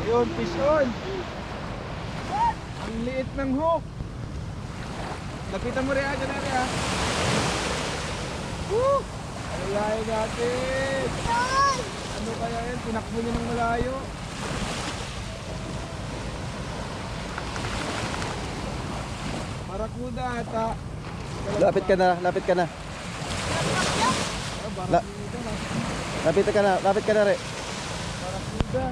Ayun, fish on. Ang liit ng hook. Lapitan mo rin dyan natin ha. Woo! Alalayan natin. Ano kaya yan? Tinakbo niya ng malayo. Barakuda ata. Lapit ka na, lapit ka na. Barakuda. Lapit ka na re. Barakuda.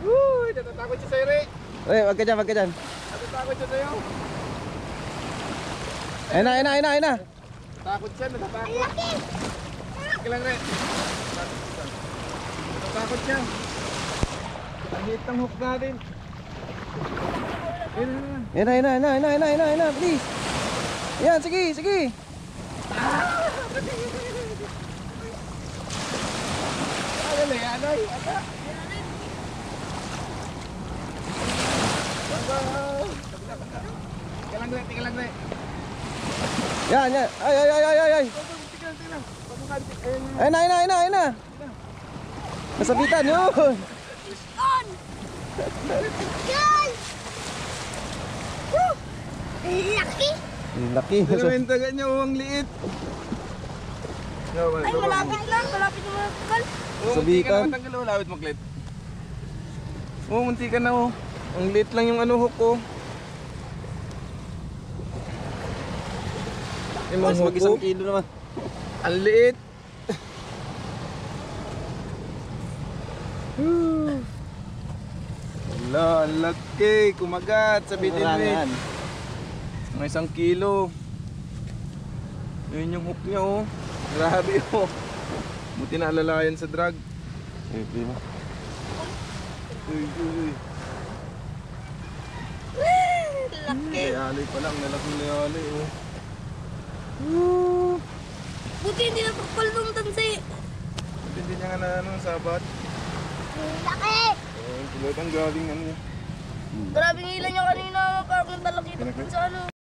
Uy, natatakot siya sa'yo, Re. Re, wag ka dyan, wag ka dyan. Natatakot siya sa'yo. Ayun na. Takot siya, natatakot. Sige lang, Re. Natatakot siya. Ang liit ng hook natin. Ayun na. Please. Yan, sige. Anay. Tingnan lang, Re. Yan. Ay. Tingnan. Ayun na. Nasabitan yun. On! Guys! Woo! Laki! Laki. Dalawin taga niya, ang liit. Ay, malapit lang. Malapit na magkal. Sabitan. Matanggal mo, lawit mo, Clet. Munti ka na, oh. Ang liit lang yung ano hook, oh. Mas mag isang kilo naman. Ang liit. Wala, ang laki. Kumagat sa bitin. Mga 1 kilo. Yun yung hook niya, oh. Grabe, oh. Buti na alalayan sa drag. Uy. Laki. Layali pa lang, nalaking layali, oh. Buti hindi na pagpalong tansay. Hindi niya nga na ano, sabat. Laki! Kulot ang galing ano niya. Grabe ng ilan niya kanina. Parang talaki sa ano.